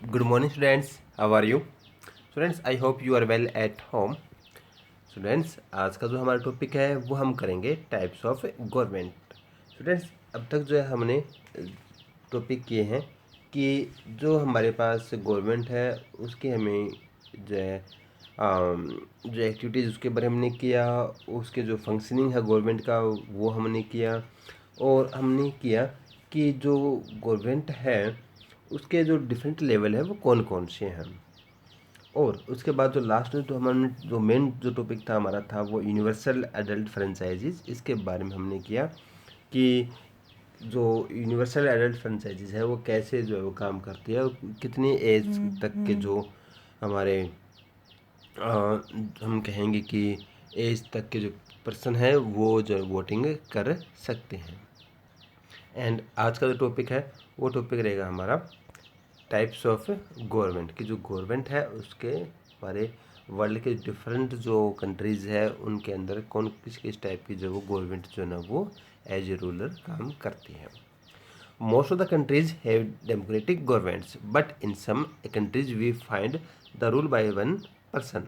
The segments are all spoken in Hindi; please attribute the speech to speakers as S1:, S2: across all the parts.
S1: Good morning, students. How are you? Students, I hope you are well at home. Students, आज का जो हमारा टॉपिक है वो हम करेंगे टाइप्स ऑफ गवर्नमेंट। स्टूडेंट्स, अब तक जो है हमने टॉपिक किए हैं कि जो हमारे पास गवर्नमेंट है उसकी हमें जो है जो एक्टिविटीज़ उसके बारे में हमने किया, उसके जो फंक्शनिंग है गवर्नमेंट का वो हमने किया, और हमने किया कि जो गवर्नमेंट है उसके जो डिफरेंट लेवल है वो कौन कौन से हैं। और उसके बाद जो लास्ट में तो हमने जो मेन जो टॉपिक था हमारा था वो यूनिवर्सल एडल्ट फ्रेंचाइजीज। इसके बारे में हमने किया कि जो यूनिवर्सल एडल्ट फ्रेंचाइजीज है वो कैसे जो है वो काम करती है और कितनी एज तक के जो हमारे हम कहेंगे कि एज तक के जो पर्सन है वो जो वोटिंग कर सकते हैं। एंड आज का जो टॉपिक है वो टॉपिक रहेगा हमारा टाइप्स ऑफ गवर्नमेंट की। जो गवर्नमेंट है उसके हमारे वर्ल्ड के डिफरेंट जो कंट्रीज़ है उनके अंदर कौन किस टाइप की जो वो गवर्नमेंट जो है ना वो एज ए रूलर काम करती है। Most of the countries have democratic governments, but in some countries we find the rule by one person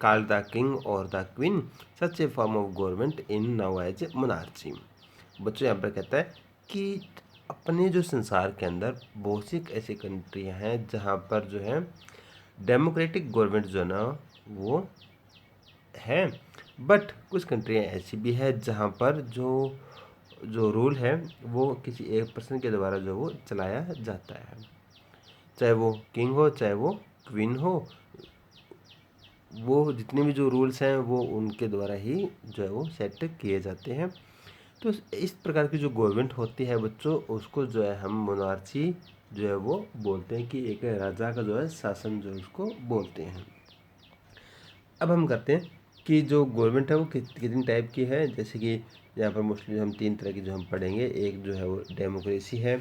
S1: called the king or the queen. Such a form of government in now as monarchy. बच्चों यहाँ पर कहता है कि अपने जो संसार के अंदर बहुत सी ऐसी कंट्रियाँ हैं जहाँ पर जो है डेमोक्रेटिक गवर्नमेंट जो है ना वो है, बट कुछ कंट्रियाँ ऐसी भी है जहाँ पर जो जो रूल है वो किसी एक पर्सन के द्वारा जो वो चलाया जाता है, चाहे वो किंग हो चाहे वो क्वीन हो, वो जितने भी जो रूल्स हैं वो उनके द्वारा ही जो है वो सेट किए जाते हैं। तो इस प्रकार की जो गवर्नमेंट होती है बच्चों उसको जो है हम मोनार्ची जो है वो बोलते हैं कि एक राजा का जो है शासन जो है उसको बोलते हैं। अब हम करते हैं कि जो गवर्नमेंट है वो कितनी टाइप की है। जैसे कि यहाँ पर मोस्टली हम तीन तरह की जो हम पढ़ेंगे, एक जो है वो डेमोक्रेसी है,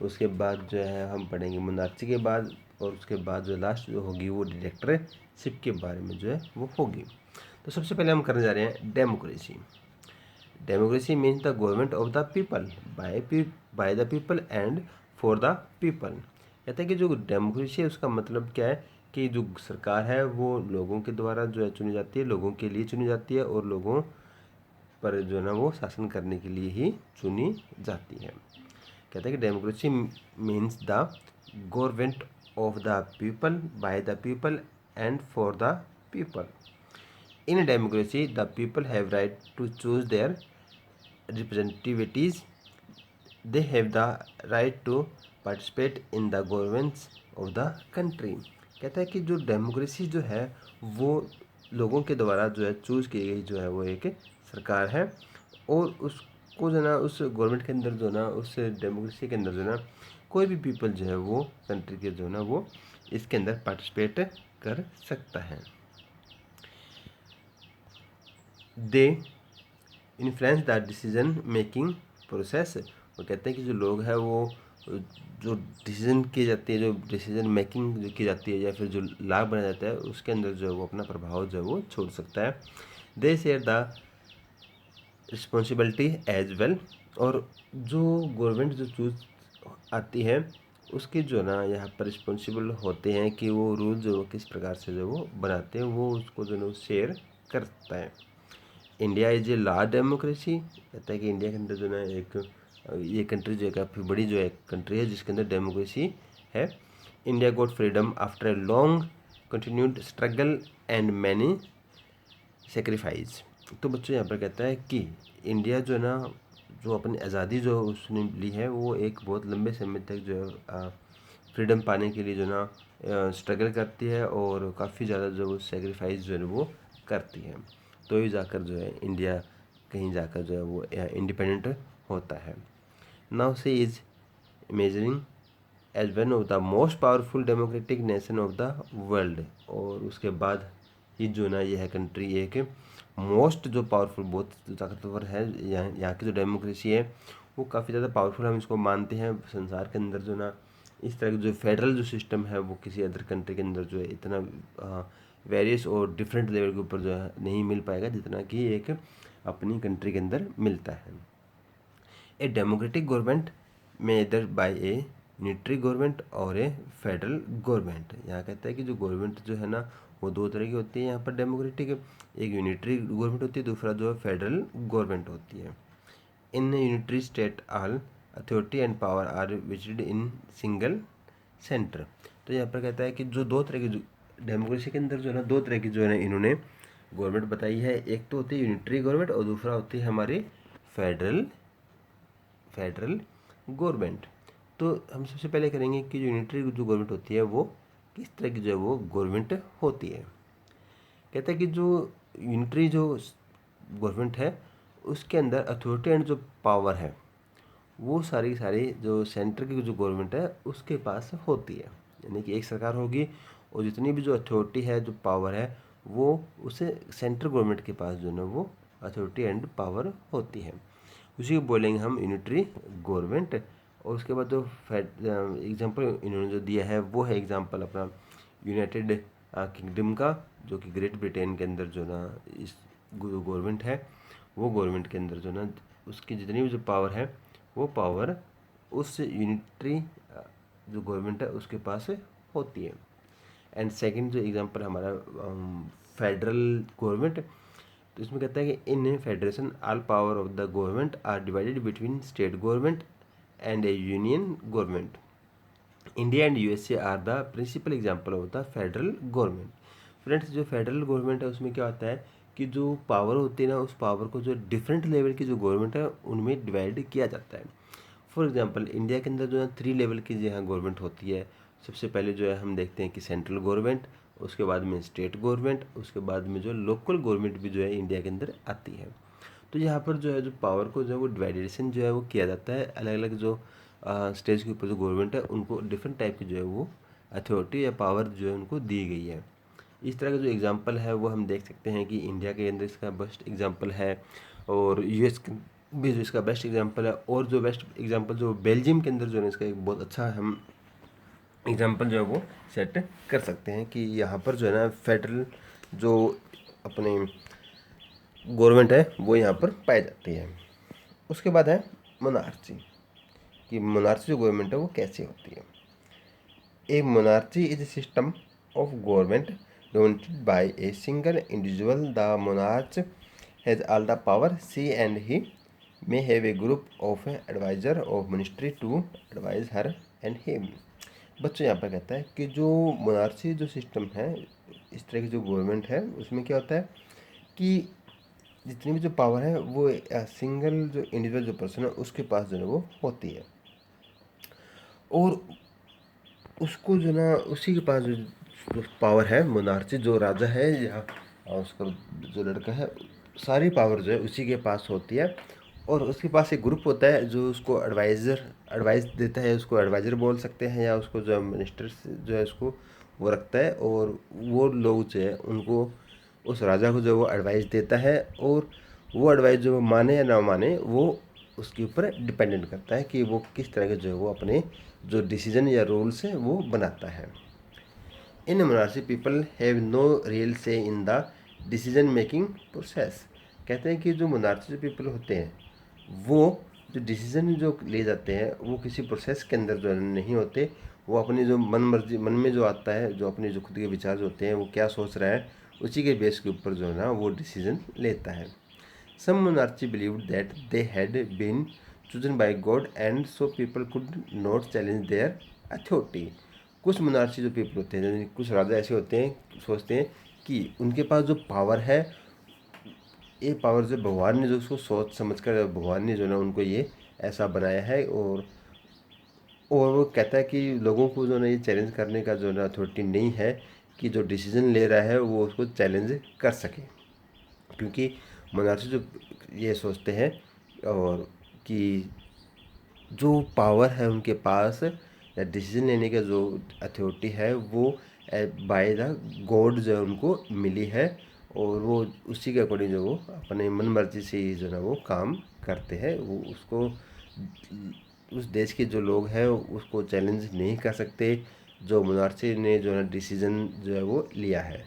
S1: उसके बाद जो है हम पढ़ेंगे मोनार्ची के बाद, और उसके बाद जो लास्ट जो होगी वो डिक्टेटरशिप के बारे में जो है वो होगी। तो सबसे पहले हम करने जा रहे हैं democracy. Democracy means the government of the people by the people and for the people. कहते हैं कि जो डेमोक्रेसी है उसका मतलब क्या है कि जो सरकार है वो लोगों के द्वारा जो है चुनी जाती है, लोगों के लिए चुनी जाती है, और लोगों पर जो है ना वो शासन करने के लिए ही चुनी जाती है। कहते हैं कि democracy means the government of the people by the people and for the people. In a democracy, the people have right to choose their representatives. They have the right to participate in the governance of the country. कहता है कि जो डेमोक्रेसी जो है वो लोगों के द्वारा जो है चूज़ की गई जो है वो एक सरकार है, और उसको जो है ना उस गवर्नमेंट के अंदर जो है ना उस डेमोक्रेसी के अंदर जो है ना कोई भी पीपल जो है वो कंट्री के जो है ना वो इसके अंदर पार्टिसिपेट कर सकता है। They influence the decision making process. वो कहते हैं कि जो लोग हैं वो जो डिसीजन की जाती है, जो डिसीजन मेकिंग जो की जाती है या फिर जो लॉ बनाया जाता है उसके अंदर जो है वो अपना प्रभाव जो है वो छोड़ सकता है। They share the responsibility as well. और जो गवर्नमेंट जो चूज आती है उसके जो ना यहाँ पर रिस्पॉन्सिबल होते हैं कि वो रूल जो किस प्रकार से जो वो बनाते हैं वो उसको जो है शेयर करता है। India is a large democracy. कहता है कि इंडिया के अंदर जो है एक ये कंट्री जो है काफ़ी बड़ी जो है कंट्री है जिसके अंदर डेमोक्रेसी है। India got freedom after a long continued struggle and many sacrifice. तो बच्चों यहाँ पर कहता है कि इंडिया जो है ना जो अपनी आज़ादी जो उसने ली है वो एक बहुत लंबे समय तक जो है फ्रीडम पाने के लिए जो है ना स्ट्रगल करती है, और काफ़ी ज़्यादा जो सेक्रीफाइस जो है वो करती है, तो ही जाकर जो है इंडिया कहीं जाकर जो है वो इंडिपेंडेंट होता है। Now see is imaging as one of the most powerful democratic nation of the world. और उसके बाद ही जो ना यह कंट्री एक मोस्ट जो पावरफुल बहुत ताकतवर है, यहाँ की जो डेमोक्रेसी है वो काफ़ी ज़्यादा पावरफुल हम इसको मानते हैं संसार के अंदर। जो ना इस तरह का जो फेडरल जो सिस्टम है वो किसी अदर कंट्री के अंदर जो है इतना वेरियस और डिफरेंट लेवल के ऊपर जो है नहीं मिल पाएगा जितना कि एक अपनी कंट्री के अंदर मिलता है। ए डेमोक्रेटिक गवर्नमेंट में इधर बाय ए यूनिटरी गवर्नमेंट और ए फेडरल गवर्नमेंट। यहाँ कहता है कि जो गवर्नमेंट जो है ना वो दो तरह की होती है यहाँ पर डेमोक्रेटिक, एक यूनिटरी गवर्नमेंट होती है, दूसरा जो है फेडरल गवर्नमेंट होती है। In unitary state all authority and power are vested in single centre. तो यहाँ पर कहता है कि जो दो तरह की डेमोक्रेसी के अंदर जो है ना दो तरह की जो है ना इन्होंने गवर्नमेंट बताई है, एक तो होती है यूनिटरी गवर्नमेंट और दूसरा होती है हमारी फेडरल गवर्नमेंट। तो हम सबसे पहले करेंगे कि जो यूनिटरी जो गवर्नमेंट होती है वो किस तरह की जो है वो गवर्नमेंट होती है। कहता है कि जो यूनिटरी जो गवर्नमेंट है उसके अंदर अथॉरिटी एंड जो पावर है वो सारी की सारी जो सेंटर की जो गवर्नमेंट है उसके पास होती है। यानी कि एक सरकार होगी और जितनी भी जो अथॉरिटी है जो पावर है वो उसे सेंट्रल गवर्नमेंट के पास जो है ना वो अथॉरिटी एंड पावर होती है। उसी को बोलेंगे हम यूनिटरी गवर्नमेंट। और उसके बाद जो एग्जांपल इन्होंने जो दिया है वो है एग्जांपल अपना यूनाइटेड किंगडम का, जो कि ग्रेट ब्रिटेन के अंदर जो ना इस गवर्नमेंट है वो गवर्नमेंट के अंदर जो ना उसकी जितनी भी जो पावर है वो पावर उस यूनिटरी जो गवर्नमेंट है उसके पास होती है। एंड सेकंड जो एग्जांपल हमारा फेडरल गवर्नमेंट, तो इसमें कहता है कि in federation all power of the government are divided between state government and a union government. India and USA are the principal example of the federal government. Friends जो फेडरल गवर्नमेंट है उसमें क्या होता है कि जो पावर होती है ना उस पावर को जो डिफरेंट लेवल की जो गवर्नमेंट है उनमें डिवाइड किया जाता है। फॉर एग्जांपल इंडिया के अंदर जो है 3 लेवल की जो है गवर्नमेंट होती है। सबसे पहले जो है हम देखते हैं कि सेंट्रल गवर्नमेंट, उसके बाद में स्टेट गवर्नमेंट, उसके बाद में जो लोकल गवर्नमेंट भी जो है इंडिया के अंदर आती है। तो यहाँ पर जो है जो पावर को जो है वो डिवाइडेशन जो है वो किया जाता है। अलग अलग जो स्टेज के ऊपर जो गवर्नमेंट है उनको डिफरेंट टाइप की जो है वो अथॉरिटी या पावर जो है उनको दी गई है। इस तरह का जो एग्जांपल है वो हम देख सकते हैं कि इंडिया के अंदर इसका बेस्ट एग्जांपल है और यूएस भी जो इसका बेस्ट एग्जांपल है, और जो बेस्ट एग्जांपल जो बेल्जियम के अंदर जो है इसका एक बहुत अच्छा हम एग्जांपल जो है वो सेट कर सकते हैं कि यहाँ पर जो है ना फेडरल जो अपने गवर्नमेंट है वो यहाँ पर पाई जाती है। उसके बाद है मोनार्ची, कि मोनार्ची जो गवर्नमेंट है वो कैसे होती है। A monarchy is a system of government dominated by a single individual. The monarch has all the power. She and he may have a group of advisor of ministry to advise her and him. बच्चों यहाँ पर कहता है कि जो मोनार्ची जो सिस्टम है, इस तरह की जो गवर्नमेंट है उसमें क्या होता है कि जितनी भी जो पावर है वो सिंगल जो इंडिविजुअल जो पर्सन है उसके पास जो है वो होती है, और उसको जो ना उसी के पास जो पावर है मोनार्ची जो राजा है या उसका जो लड़का है सारी पावर जो है उसी के पास होती है। और उसके पास एक ग्रुप होता है जो उसको एडवाइस देता है, उसको एडवाइज़र बोल सकते हैं, या उसको जो मिनिस्टर जो है उसको वो रखता है, और वो लोग जो है उनको उस राजा को जो वो एडवाइस देता है, और वो एडवाइस जो वो माने या ना माने वो उसके ऊपर डिपेंडेंट करता है कि वो किस तरह के जो है वो अपने जो डिसीजन या रूल्स हैं वो बनाता है। In monarchy people have no real say in the decision making process. कहते हैं कि जो मोनार्ची जो पीपल होते हैं वो जो डिसीजन जो ले जाते हैं वो किसी प्रोसेस के अंदर जो नहीं होते, वो अपनी जो मन मर्जी मन में जो आता है, जो अपने जो खुद के विचार जो होते हैं वो क्या सोच रहा है उसी के बेस के ऊपर जो है ना वो डिसीजन लेता है। Some monarchy believed that they had been chosen by God and so people could not challenge their authority. कुछ मोनार्ची जो पीपल होते हैं, कुछ राजा ऐसे होते हैं सोचते हैं कि उनके पास जो पावर है ये पावर जो भगवान ने जो उसको सोच समझ कर भगवान ने जो ना उनको ये ऐसा बनाया है, और वो कहता है कि लोगों को जो ना ये चैलेंज करने का जो ना अथॉरिटी नहीं है कि जो डिसीजन ले रहा है वो उसको चैलेंज कर सके, क्योंकि मोनार्ची जो ये सोचते हैं और कि जो पावर है उनके पास या डिसीजन लेने का जो अथॉरिटी है वो बाय द गॉड जो है उनको मिली है, और वो उसी के अकॉर्डिंग जो वो अपने मन मर्जी से ही जो है वो काम करते हैं। वो उसको उस देश के जो लोग हैं उसको चैलेंज नहीं कर सकते जो मोनार्ची ने जो है डिसीजन जो है वो लिया है।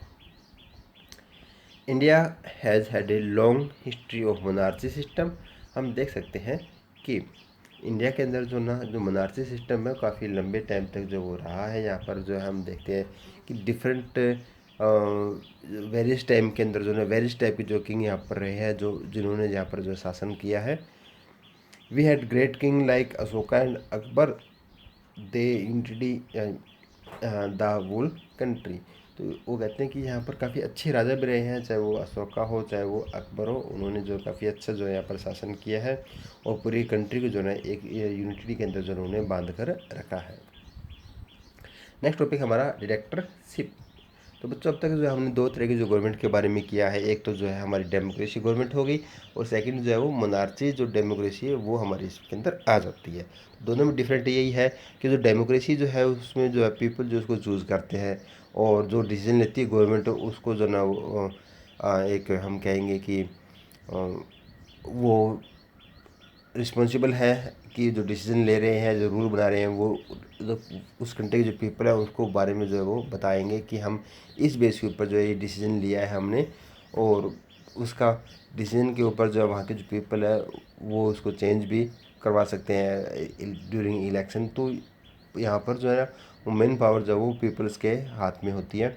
S1: India has had a long history of monarchy system. हम देख सकते हैं कि इंडिया के अंदर जो ना जो मोनार्ची सिस्टम है काफ़ी लंबे टाइम तक जो वो रहा है। यहाँ पर जो है हम देखते हैं कि डिफरेंट वेरियस टाइम के अंदर जो है वेरियस टाइप के जो किंग यहाँ पर रहे हैं, जो जिन्होंने यहाँ पर जो शासन किया है। We had great king like Ashoka and Akbar, they entry the whole country. तो वो कहते हैं कि यहाँ पर काफ़ी अच्छे राजा भी रहे हैं, चाहे वो अशोका हो चाहे वो अकबर हो। उन्होंने जो काफ़ी अच्छा जो है यहाँ पर शासन किया है और पूरी कंट्री को जो है एक यूनिटी के अंदर जो उन्होंने बांध कर रखा है। नेक्स्ट टॉपिक हमारा डिक्टेटरशिप। तो बच्चों अब तक जो है हमने दो तरह की जो गवर्नमेंट के बारे में किया है, एक तो जो है हमारी डेमोक्रेसी गवर्नमेंट हो गई और सेकंड जो है वो मोनार्ची जो डेमोक्रेसी है वो हमारी इसके अंदर आ जाती है। दोनों में डिफरेंट यही है कि जो डेमोक्रेसी जो है उसमें जो है पीपल जो उसको चूज़ करते हैं और जो डिसीजन लेती है गवर्नमेंट उसको जो ना एक हम कहेंगे कि वो रिस्पॉन्सिबल है कि जो डिसीजन ले रहे हैं जो रूल बना रहे हैं वो जो उस कंट्री के जो पीपल है उसको बारे में जो है वो बताएंगे कि हम इस बेस के ऊपर जो है ये डिसीजन लिया है हमने, और उसका डिसीजन के ऊपर जो है वहाँ के जो पीपल है वो उसको चेंज भी करवा सकते हैं ड्यूरिंग इलेक्शन। तो यहाँ पर जो है वो मेन पावर जो है वो पीपल्स के हाथ में होती है।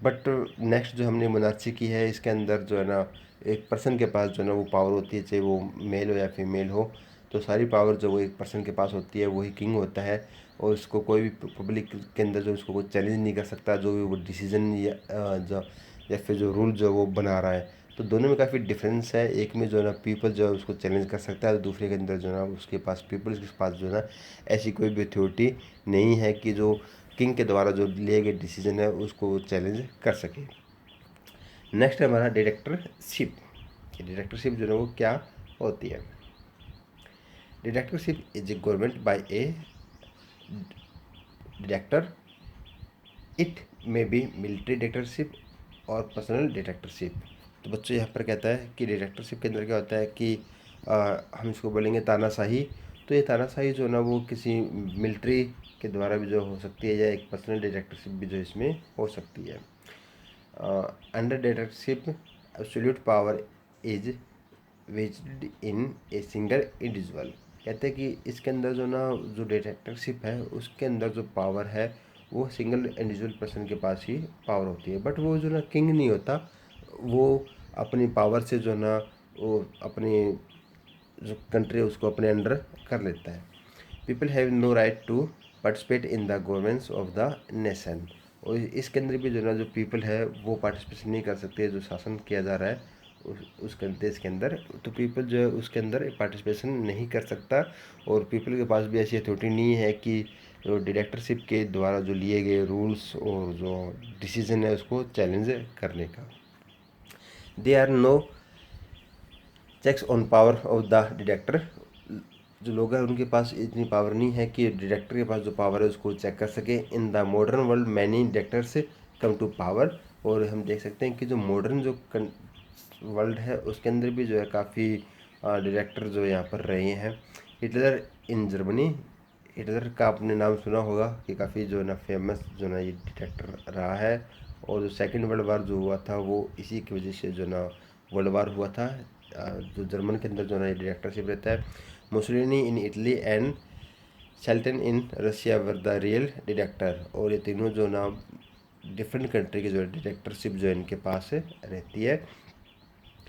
S1: बट नेक्स्ट जो हमने मोनार्ची की है इसके अंदर जो है ना एक पर्सन के पास जो है ना वो पावर होती है, चाहे वो मेल हो या फीमेल हो। तो सारी पावर जो वो एक पर्सन के पास होती है वही किंग होता है और उसको कोई भी पब्लिक के अंदर जो उसको कोई चैलेंज नहीं कर सकता, जो भी वो डिसीजन या फिर जो रूल जो वो बना रहा है। तो दोनों में काफ़ी डिफरेंस है, एक में जो है ना पीपल जो है उसको चैलेंज कर सकता है, दूसरे के अंदर जो है ना उसके पास पीपल्स के पास जो है ना ऐसी कोई भी अथॉरिटी नहीं है कि जो किंग के द्वारा जो लिए गए डिसीजन है उसको चैलेंज कर सके। नेक्स्ट है हमारा डिक्टेटरशिप। डिक्टेटरशिप जो है वो क्या होती है। Dictatorship is a government by A dictator. It may be military dictatorship और पर्सनल डिक्टेटरशिप। तो बच्चों यहाँ पर कहता है कि डिक्टेटरशिप के अंदर क्या होता है कि हम इसको बोलेंगे तानाशाही। तो ये तानाशाही जो ना वो किसी मिलिट्री के द्वारा भी जो हो सकती है या एक पर्सनल डिक्टेटरशिप भी जो इसमें हो सकती है। Under dictatorship absolute power is vested in a single individual. कहते हैं कि इसके अंदर जो ना जो डिक्टेटरशिप है उसके अंदर जो पावर है वो सिंगल इंडिविजुअल पर्सन के पास ही पावर होती है। बट वो जो ना किंग नहीं होता, वो अपनी पावर से जो ना वो अपनी जो कंट्री है उसको अपने अंडर कर लेता है। People have no right to participate in the governance of the nation. और इसके अंदर भी जो ना जो पीपल है वो पार्टिसिपेशन नहीं कर सकते, जो शासन किया जा रहा है उस देश के अंदर। तो पीपल जो है उसके अंदर पार्टिसिपेशन नहीं कर सकता और पीपल के पास भी ऐसी अथॉरिटी नहीं है कि जो डिक्टेटरशिप के द्वारा जो लिए गए रूल्स और जो डिसीजन है उसको चैलेंज करने का। They are no checks on power of the dictator. जो लोग हैं उनके पास इतनी पावर नहीं है कि डिटेक्टर के पास जो पावर है उसको चेक कर सके। In the modern world many dictators come to power. और हम देख सकते हैं कि जो मॉडर्न जो वर्ल्ड है उसके अंदर भी जो है काफ़ी डिटेक्टर जो यहाँ पर रहे हैं। Hitler in Germany. हिटलर का आपने नाम सुना होगा कि काफ़ी जो है ना फेमस जो ना ये डिटेक्टर रहा है। और जो सेकेंड वर्ल्ड वार जो हुआ था वो इसी की वजह से जो ना वर्ल्ड वार हुआ था। जो जर्मन के अंदर जो ना ये डिटेक्टरशिप रहता है। Mussolini in Italy and Shelton in Russia were the real detector. और ये तीनों जो ना डिफरेंट कंट्री के जो डिटेक्टरशिप जो इनके पास रहती है।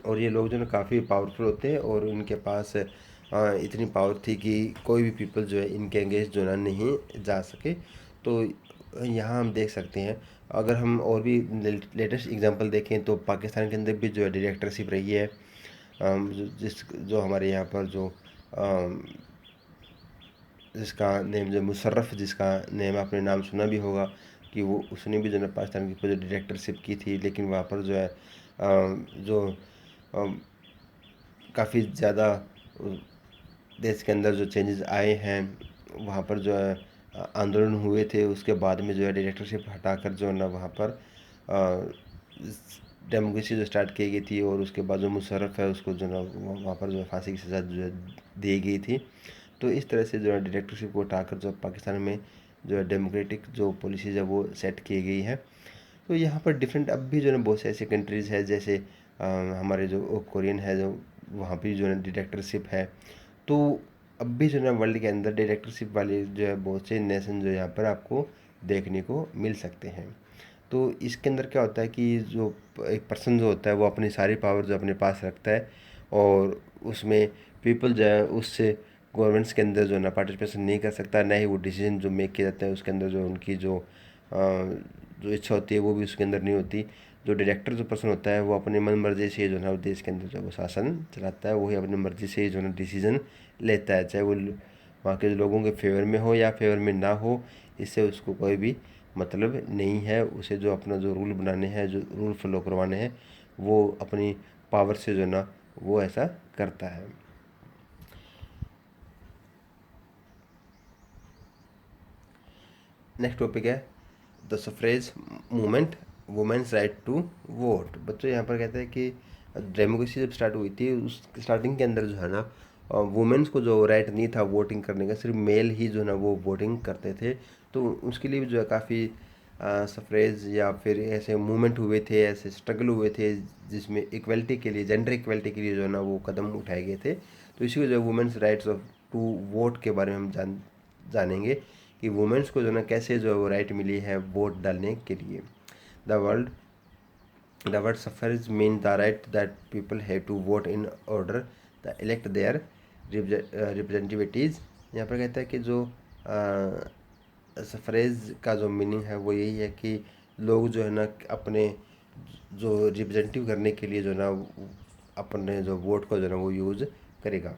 S1: और ये लोग जो है काफ़ी पावरफुल होते हैं और इनके पास इतनी पावर थी कि कोई भी पीपल जो है इनके अगेंस्ट जो है नहीं जा सके। तो यहाँ हम देख सकते हैं, अगर हम और भी लेटेस्ट एग्जांपल देखें तो पाकिस्तान के अंदर भी जो है डिक्टेटरशिप रही है। जो हमारे यहाँ पर जो जिसका नेम जो मुशर्रफ, जिसका नेम आपने नाम सुना भी होगा कि वो उसने भी जो है पाकिस्तान की जो डिक्टेटरशिप की थी। लेकिन वहाँ पर जो है जो काफ़ी ज़्यादा देश के अंदर जो चेंजेस आए हैं, वहाँ पर जो है आंदोलन हुए थे। उसके बाद में जो है डिक्टेटरशिप हटाकर जो है ना वहाँ पर डेमोक्रेसी जो स्टार्ट की गई थी और उसके बाद जो मुशर्रफ है उसको जो है वहाँ पर जो है फांसी की सज़ा जो है दी गई थी। तो इस तरह से जो है डिक्टेटरशिप को हटाकर जो पाकिस्तान में जो है डेमोक्रेटिक जो पॉलिसीज है वो सेट की गई है। तो यहाँ पर डिफरेंट अब भी जो है ना बहुत से ऐसे कंट्रीज़ है, जैसे हमारे जो कोरियन है जो वहाँ भी जो है डिक्टेटरशिप है। तो अब भी जो है वर्ल्ड के अंदर डिक्टेटरशिप वाले जो है बहुत से नेशन जो यहाँ पर आपको देखने को मिल सकते हैं। तो इसके अंदर क्या होता है कि जो एक पर्सन जो होता है वो अपनी सारी पावर जो अपने पास रखता है, और उसमें पीपल जो है उससे गवर्नमेंट्स के अंदर जो है ना पार्टिसिपेशन नहीं कर सकता, ना ही वो डिसीजन जो मेक किए जाते हैं उसके अंदर जो उनकी जो इच्छा होती है वो भी उसके अंदर नहीं होती। जो डायरेक्टर जो पर्सन होता है वो अपनी मन मर्जी से जो है ना देश के अंदर जो वो शासन चलाता है, वही अपनी मर्जी से जो है ना डिसीजन लेता है, चाहे वो वहाँ के लोगों के फेवर में हो या फेवर में ना हो, इससे उसको कोई भी मतलब नहीं है। उसे जो अपना जो रूल बनाने हैं, जो रूल फॉलो करवाने हैं, वो अपनी पावर से जो है ना वो ऐसा करता है। नेक्स्ट टॉपिक है the suffrage movement, women's right to vote. बच्चों यहाँ पर कहते हैं कि डेमोक्रेसी जब स्टार्ट हुई थी उस स्टार्टिंग के अंदर जो है ना वुमेन्स को जो राइट नहीं था वोटिंग करने का, सिर्फ मेल ही जो है ना वो वोटिंग करते थे। तो उसके लिए भी जो है काफ़ी सफ्रेज या फिर ऐसे मूवमेंट हुए थे, ऐसे स्ट्रगल हुए थे जिसमें इक्वलिटी के लिए, जेंडर इक्वलिटी के लिए जो है ना वो कदम उठाए गए थे। तो इसी को जो है women's rights of to vote के बारे में हम जानेंगे कि वुमेन्स को जो ना कैसे जो है वो राइट मिली है वोट डालने के लिए। The world the word suffrage mean the right that people have to vote in order the elect their representatives. यहाँ पर कहता है कि जो सफरेज का जो मीनिंग है वो यही है कि लोग जो है ना अपने जो रिप्रेजेंटेटिव करने के लिए जो है ना अपने जो वोट को जो है ना वो यूज़ करेगा।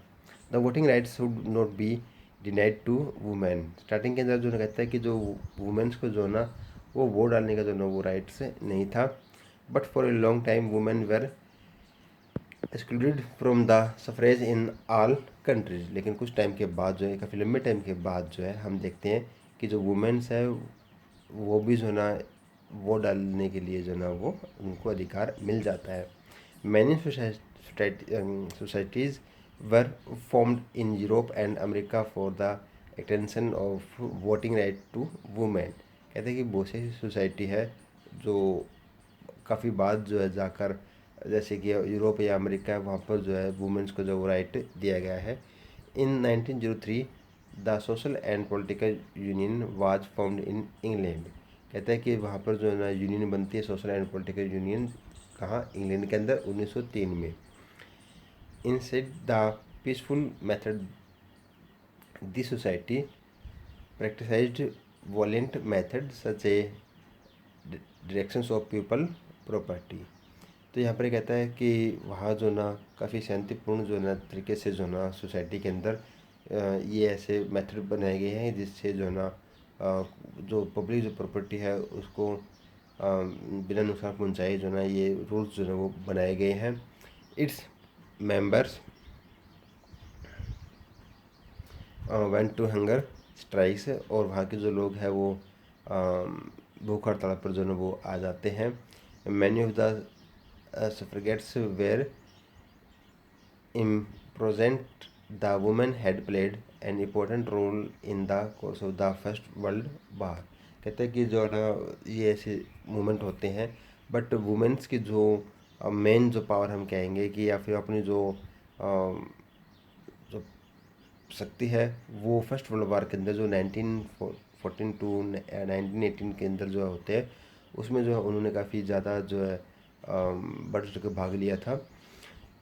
S1: The voting rights should not be denied to women. Starting के अंदर जो है कहता है कि जो वुमेन्स को जो है ना वो वोट डालने का जो है ना वो राइट्स नहीं था, but for a long time women where excluded from the suffrage in all countries. लेकिन कुछ टाइम के बाद जो है, काफ़ी लंबे टाइम के बाद जो है हम देखते हैं कि जो वुमेन्स है वो भी जो है ना वोट डालने के लिए जो है ना वो उनको अधिकार मिल जाता है। Many societies were formed in Europe and America for the extension of voting right to women. कहते हैं कि बहुत सी सोसाइटी है जो काफ़ी बाद जो है जाकर, जैसे कि यूरोप या अमेरिका, वहाँ पर जो है वुमेन्स को जो राइट दिया गया है। इन 1903 the social and political union was formed in England. कहता है कि वहाँ पर जो है ना यूनियन बनती है, सोशल एंड पॉलिटिकल यूनियन, कहाँ? इंग्लैंड के अंदर 1903 में। इन set the peaceful method the society practised वॉलेंट method such A directions of people property. तो यहाँ पर कहता है कि वहाँ जो ना काफ़ी शांतिपूर्ण जो ना तरीके से जो ना सोसाइटी के अंदर ये ऐसे मेथड बनाए गए हैं जिससे जो ना जो पब्लिक जो प्रॉपर्टी है उसको बिना नुकसान पहुँचाए जो ना ये रूल्स जो है वो बनाए गए हैं। Its members went to hunger strikes, और वहाँ के जो लोग हैं वो भूख हड़ताल पर जो है वो आ जाते हैं। Many of the suffragettes were imprisoned. The women had played an important role in the course of the First World War। कहते हैं कि जो है ना ये ऐसे मूवमेंट होते हैं, बट वुमेन्स की जो मेन जो पावर हम कहेंगे कि या फिर अपनी जो जो शक्ति है वो फर्स्ट वर्ल्ड वार के अंदर जो 1914 टू 1918 के अंदर जो होते हैं उसमें जो है उन्होंने काफ़ी ज़्यादा जो है बढ़ चढ़ के भाग लिया था।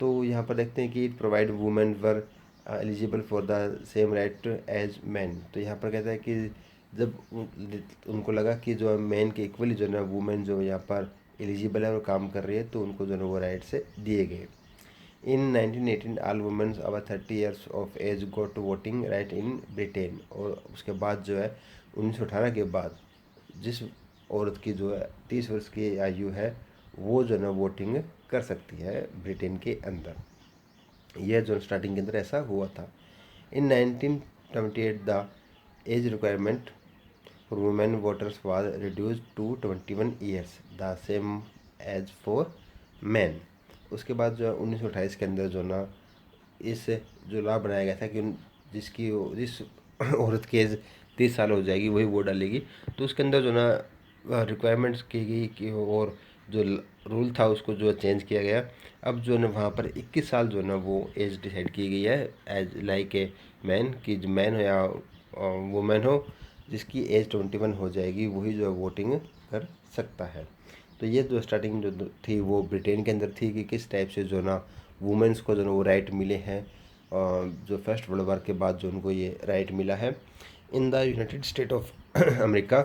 S1: तो यहाँ पर देखते हैं कि it provide women were eligible for the same right as man. तो यहाँ पर कहता है कि जब उनको लगा कि जो मैन के इक्वली जो है ना वुमेन जो यहाँ पर एलिजिबल है और काम कर रही है, तो उनको जो है वो राइट से दिए गए। In 1918 all women's over 30 years of age got voting right in Britain. और उसके बाद जो है 1918 के बाद जिस औरत की जो है 30 वर्ष की आयु है वो जो है ना वोटिंग कर सकती है ब्रिटेन के अंदर। यह जो स्टार्टिंग के अंदर ऐसा हुआ था। In 1978 the age requirement for women voters was reduced to 21 years, the same age for man. उसके बाद जो है 1928 के अंदर जो ना इस जो लॉ बनाया गया था कि जिस औरत की एज 30 साल हो जाएगी वही वोट डालेगी। तो उसके अंदर जो ना रिक्वायरमेंट्स की गई कि और जो रूल था उसको जो चेंज किया गया। अब जो है ना वहाँ पर 21 साल जो है ना वो एज डिसाइड की गई है एज लाइक ए मैन की जो मैन हो या वुमेन हो जिसकी एज 21 हो जाएगी वही जो है वोटिंग कर सकता है। तो ये जो स्टार्टिंग जो थी वो ब्रिटेन के अंदर थी कि किस टाइप से जो ना वुमेंस को जो ना वो राइट मिले हैं, जो फर्स्ट वर्ल्ड वार के बाद जो उनको ये राइट मिला है। In the United state of America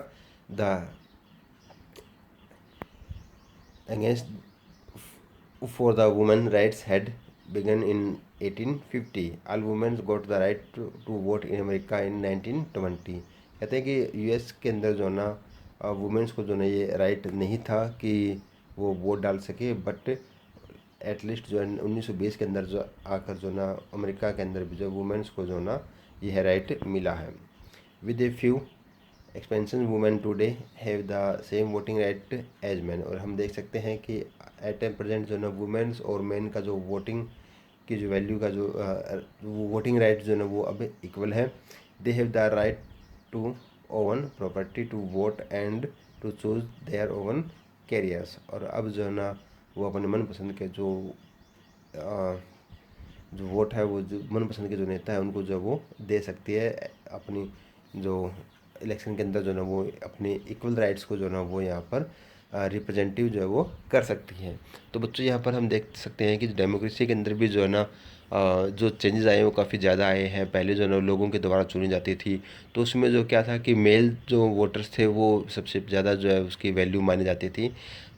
S1: the against for the women rights had begun in 1850. All women got the right to vote in America in 1920. कहते हैं कि यूएस के अंदर जो ना वुमेंस को जो ना ये राइट नहीं था कि वो वोट डाल सके, बट एटलीस्ट जो है 1920 के अंदर जो आकर जो ना अमेरिका के अंदर भी जो वुमेंस को जो ना यह राइट मिला है। With a few expansion women today have the same voting right as man. और हम देख सकते हैं कि एट टाइम प्रेजेंट जो ना वुमेन्स और मेन का जो वोटिंग की जो वैल्यू का जो वोटिंग राइट जो ना वो अब इक्वल है। They have the right to own property, to vote and to choose their own careers. और अब जो है ना वो अपने मनपसंद के जो वोट है वो जो मनपसंद के जो नेता है उनको जो वो दे सकती है, अपनी जो इलेक्शन के अंदर जो ना वो अपने इक्वल राइट्स को जो ना वो यहाँ पर रिप्रेजेंटेटिव जो है वो कर सकती हैं। तो बच्चों यहाँ पर हम देख सकते हैं कि डेमोक्रेसी के अंदर भी जो है ना जो चेंजेस आए हैं वो काफ़ी ज़्यादा आए हैं। पहले जो है ना लोगों के द्वारा चुनी जाती थी, तो उसमें जो क्या था कि मेल जो वोटर्स थे वो सबसे ज़्यादा जो है उसकी वैल्यू मानी जाती थी।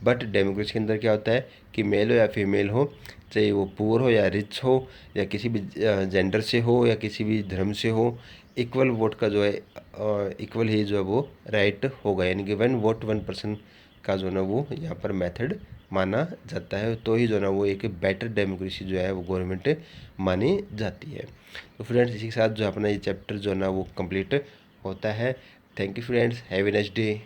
S1: बट डेमोक्रेसी के अंदर क्या होता है कि मेल हो या फीमेल हो, चाहे वो पुअर हो या रिच हो या किसी भी जेंडर से हो या किसी भी धर्म से हो, इक्वल वोट का जो है इक्वल ही जो है वो राइट होगा। यानी कि वन वोट वन पर्सन का जो ना वो यहाँ पर मेथड माना जाता है, तो ही जो ना वो एक बेटर डेमोक्रेसी जो है वो गवर्नमेंट मानी जाती है। तो फ्रेंड्स इसी के साथ जो अपना ये चैप्टर जो है ना वो कंप्लीट होता है। Thank you friends, have a nice day.